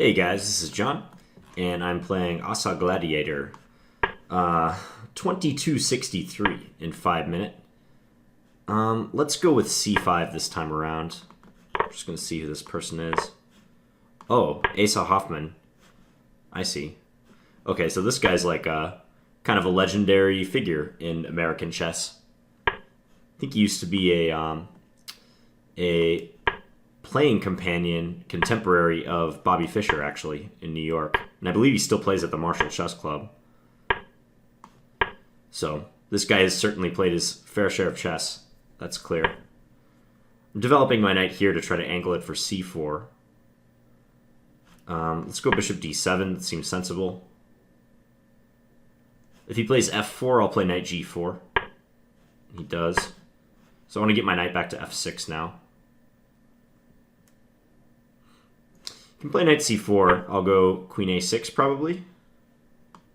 Hey guys, this is John, and I'm playing Asa Gladiator 2263 in 5 minute. Let's go with c5 this time around. I'm just gonna see who this person is. Oh, Asa Hoffman. I see. Okay, so this guy's like a kind of a legendary figure in American chess. I think he used to be a playing companion, contemporary of Bobby Fischer, actually, in New York. And I believe he still plays at the Marshall Chess Club. So, this guy has certainly played his fair share of chess. That's clear. I'm developing my knight here to try to angle it for c4. Let's go bishop d7. That seems sensible. If he plays f4, I'll play knight g4. He does. So I want to get my knight back to f6 now. Can play knight c4. I'll go queen a6 probably.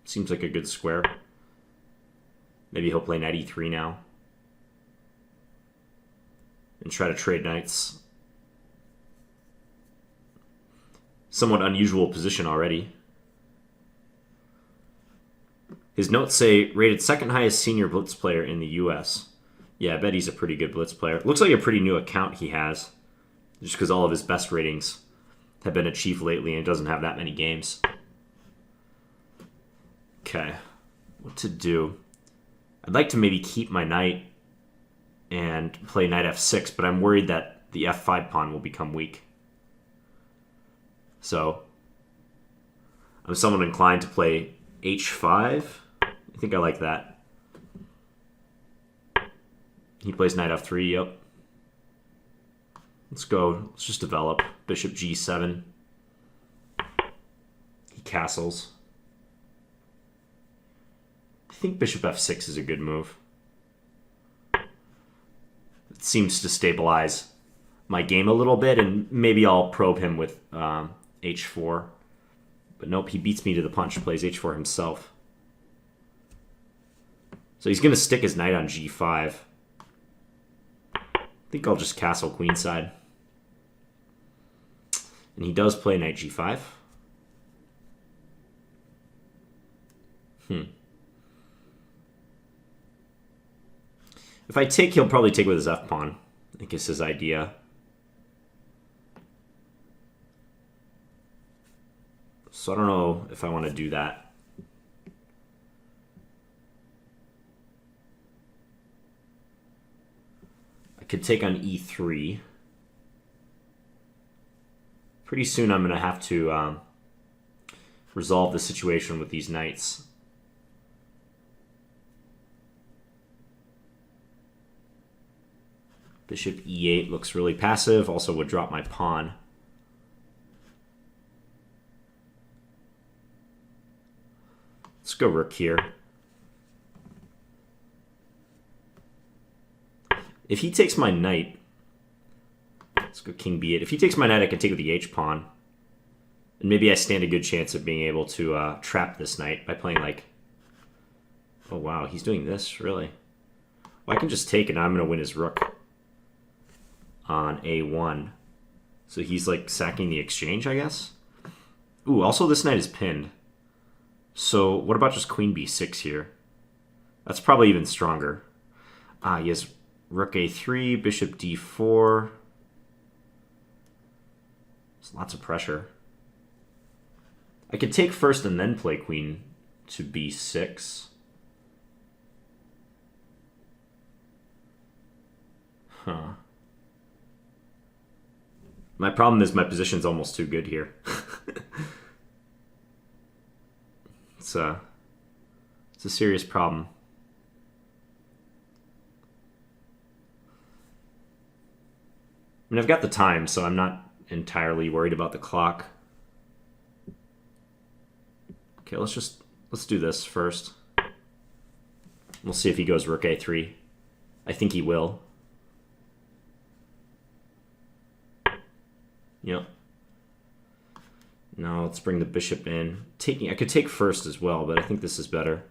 Seems like a good square. Maybe he'll play knight e3 now. And try to trade knights. Somewhat unusual position already. His notes say, rated second highest senior blitz player in the US. Yeah, I bet he's a pretty good blitz player. Looks like a pretty new account he has. Just because all of his best ratings have been achieved lately and doesn't have that many games. Okay, what to do? I'd like to maybe keep my knight and play knight f6, but I'm worried that the f5 pawn will become weak. So, I'm somewhat inclined to play h5. I think I like that. He plays knight f3, yep. Let's go. Let's just develop. Bishop g7. He castles. I think bishop f6 is a good move. It seems to stabilize my game a little bit, and maybe I'll probe him with h4. But nope, he beats me to the punch, plays h4 himself. So he's going to stick his knight on g5. I think I'll just castle queenside. And he does play knight g5. If I take, he'll probably take with his f-pawn. I think it's his idea. So I don't know if I want to do that. I could take on e3. Pretty soon I'm going to have to resolve the situation with these knights. Bishop e8 looks really passive. Also would drop my pawn. Let's go rook here. If he takes my knight, let's go king b8. If he takes my knight, I can take with the h-pawn. And maybe I stand a good chance of being able to trap this knight by playing like... Oh wow, he's doing this, really? Well, I can just take it and I'm going to win his rook on a1. So he's like sacking the exchange, I guess? Ooh, also this knight is pinned. So what about just queen b6 here? That's probably even stronger. He has rook a3, bishop d4. There's lots of pressure. I could take first and then play queen to b6. Huh. My problem is my position's almost too good here. It's a serious problem. I mean, I've got the time, so I'm not entirely worried about the clock. Okay, let's do this first. We'll see if he goes rook a3. I think he will. Yep. Now let's bring the bishop in. I could take first as well, but I think this is better.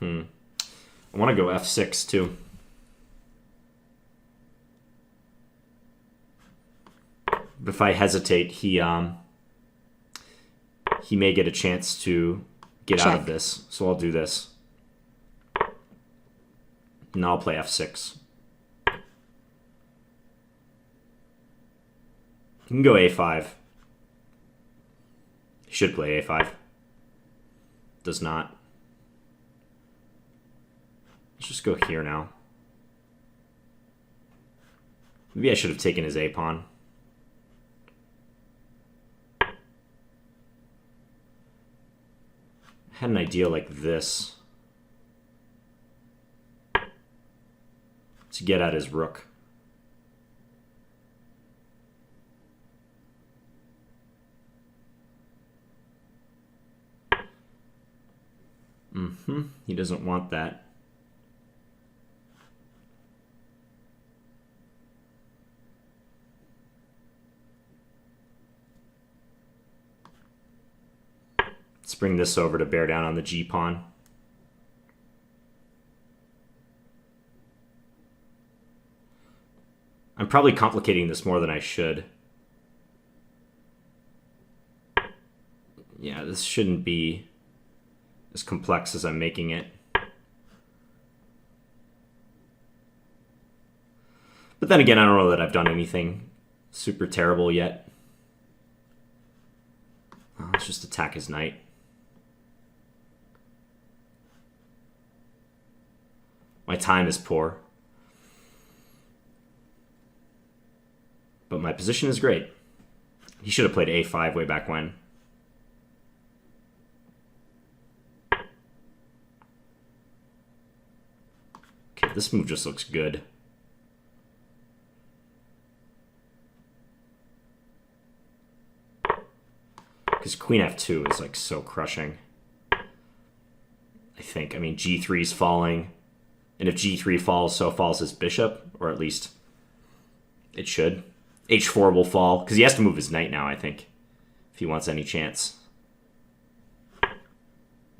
I want to go f6 too. But if I hesitate, he may get a chance to get out of this. So I'll do this. And I'll play f6. You can go a5. He should play a5. Does not. Let's just go here now. Maybe I should have taken his a pawn. Had an idea like this to get at his rook. He doesn't want that. Let's bring this over to bear down on the g-pawn. I'm probably complicating this more than I should. Yeah, this shouldn't be as complex as I'm making it. But then again, I don't know that I've done anything super terrible yet. Let's just attack his knight. My time is poor. But my position is great. He should have played a5 way back when. Okay, this move just looks good. Because queen f2 is like so crushing. I think. I mean, g3 is falling. And if g3 falls, so falls his bishop. Or at least it should. h4 will fall. Because he has to move his knight now, I think. If he wants any chance.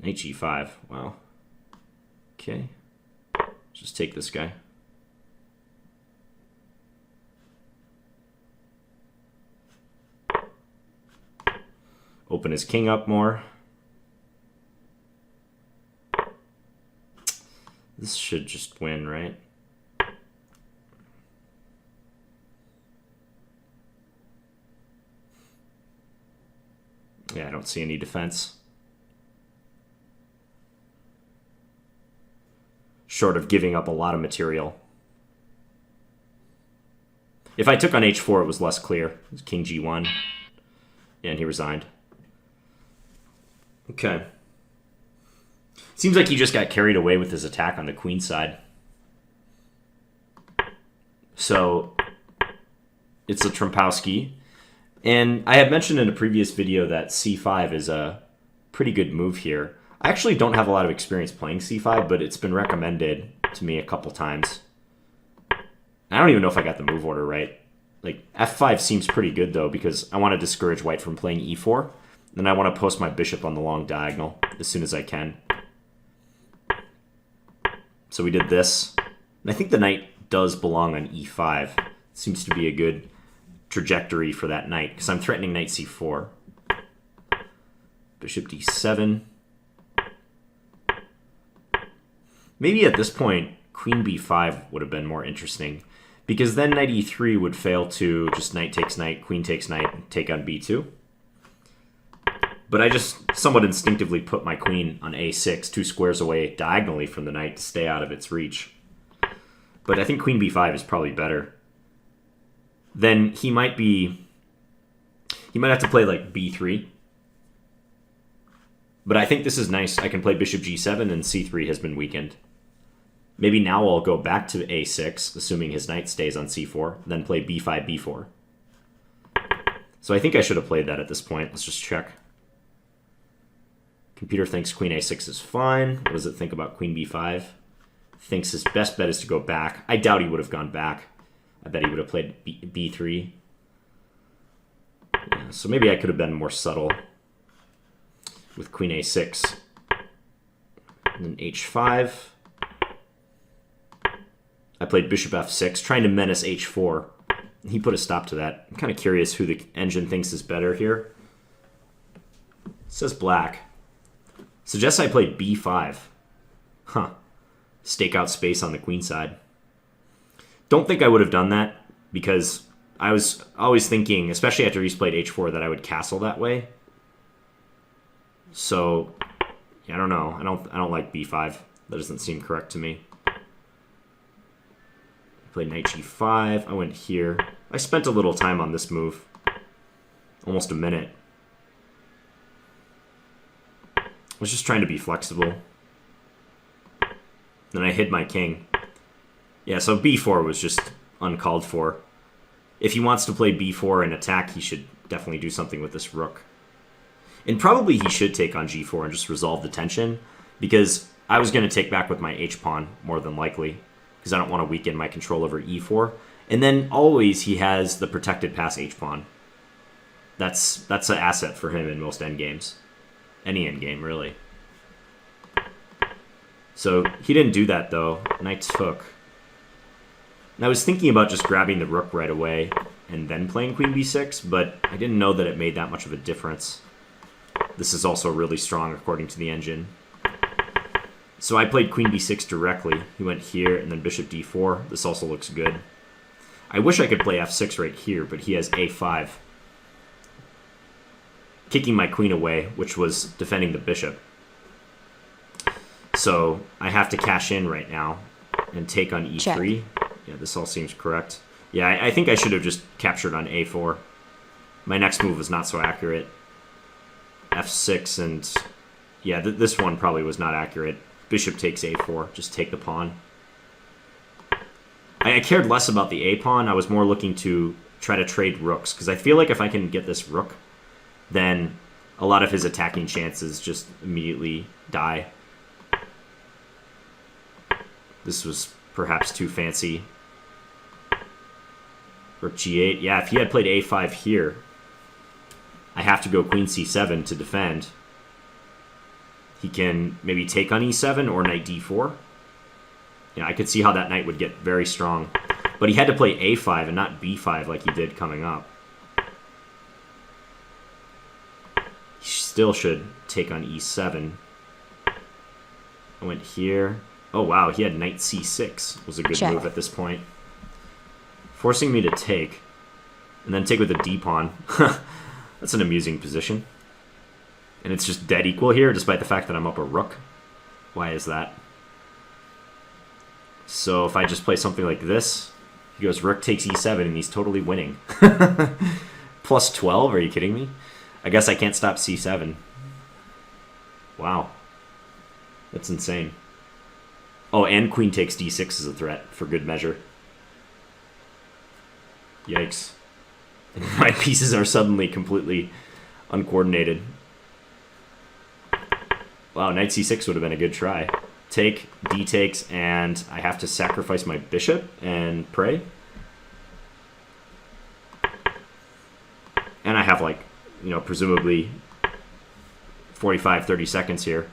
Knight g5. Wow. Okay. Just take this guy. Open his king up more. This should just win, right? Yeah, I don't see any defense. Short of giving up a lot of material. If I took on h4, it was less clear. It was king g1. Yeah, and he resigned. Okay. Seems like he just got carried away with his attack on the queen side. So, it's a Trompowsky. And I had mentioned in a previous video that c5 is a pretty good move here. I actually don't have a lot of experience playing c5, but it's been recommended to me a couple times. I don't even know if I got the move order right. Like, f5 seems pretty good, though, because I want to discourage white from playing e4. Then I want to post my bishop on the long diagonal as soon as I can. So we did this. And I think the knight does belong on e5. It seems to be a good trajectory for that knight, because I'm threatening knight c4. Bishop d7. Maybe at this point, queen b5 would have been more interesting, because then knight e3 would fail to just knight takes knight, queen takes knight, and take on b2. But I just somewhat instinctively put my queen on a6, 2 squares away diagonally from the knight to stay out of its reach. But I think queen b5 is probably better. Then he might have to play like b3. But I think this is nice. I can play bishop g7 and c3 has been weakened. Maybe now I'll go back to a6, assuming his knight stays on c4, then play b5, b4. So I think I should have played that at this point. Let's just check. Computer thinks queen a6 is fine. What does it think about queen b5? Thinks his best bet is to go back. I doubt he would have gone back. I bet he would have played b3. Yeah, so maybe I could have been more subtle with queen a6. And then h5. I played bishop f6, trying to menace h4. He put a stop to that. I'm kind of curious who the engine thinks is better here. It says black. Suggests I played b5. Huh. Stake out space on the queen side. Don't think I would have done that, because I was always thinking, especially after he's played h4, that I would castle that way. So, I don't know. I don't like b5. That doesn't seem correct to me. Played knight g5. I went here. I spent a little time on this move. Almost a minute. I was just trying to be flexible. Then I hid my king. Yeah, so b4 was just uncalled for. If he wants to play b4 and attack, he should definitely do something with this rook. And probably he should take on g4 and just resolve the tension, because I was going to take back with my h-pawn, more than likely, because I don't want to weaken my control over e4. And then always he has the protected pass h-pawn. That's an asset for him in most endgames. Any endgame, really. So he didn't do that, though. Knight took. And I was thinking about just grabbing the rook right away and then playing queen b6, but I didn't know that it made that much of a difference. This is also really strong according to the engine. So I played queen b6 directly. He went here and then bishop d4. This also looks good. I wish I could play f6 right here, but he has a5. Kicking my queen away, which was defending the bishop. So I have to cash in right now and take on e3. Check. Yeah, this all seems correct. Yeah, I think I should have just captured on a4. My next move was not so accurate. f6 and... yeah, this one probably was not accurate. Bishop takes a4. Just take the pawn. I cared less about the a-pawn. I was more looking to try to trade rooks, because I feel like if I can get this rook, then a lot of his attacking chances just immediately die. This was perhaps too fancy. Rook g8. Yeah, if he had played a5 here, I have to go queen c7 to defend. He can maybe take on e7 or knight d4. Yeah, I could see how that knight would get very strong. But he had to play a5 and not b5 like he did coming up. He still should take on e7. I went here. Oh, wow, he had knight c6. Was a good move at this point. Forcing me to take. And then take with a d-pawn. That's an amusing position. And it's just dead equal here, despite the fact that I'm up a rook. Why is that? So if I just play something like this, he goes rook takes e7, and he's totally winning. Plus 12? Are you kidding me? I guess I can't stop c7. Wow. That's insane. Oh, and queen takes d6 is a threat, for good measure. Yikes. My pieces are suddenly completely uncoordinated. Wow, knight c6 would have been a good try. Take, d takes, and I have to sacrifice my bishop and pray. And I have, like, you know, presumably 45, 30 seconds here.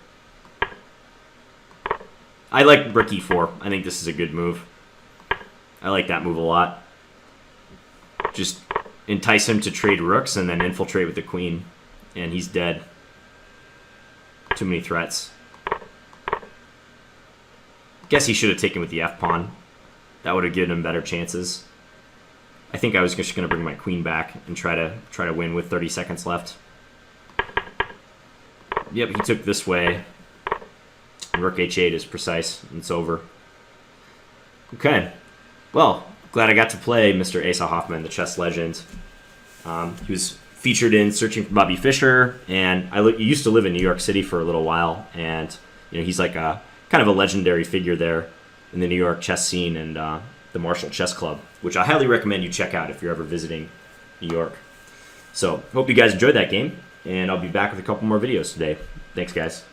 I like rook e4. I think this is a good move. I like that move a lot. Just entice him to trade rooks and then infiltrate with the queen. And he's dead. Too many threats. Guess he should have taken with the f-pawn. That would have given him better chances. I think I was just going to bring my queen back and try to win with 30 seconds left. Yep, he took this way. Rook h8 is precise, and it's over. Okay. Well, glad I got to play Mr. Asa Hoffman, the chess legend. He was featured in Searching for Bobby Fischer, and he used to live in New York City for a little while, and you know he's like a kind of a legendary figure there in the New York chess scene and the Marshall Chess Club, which I highly recommend you check out if you're ever visiting New York. So, hope you guys enjoyed that game, and I'll be back with a couple more videos today. Thanks, guys.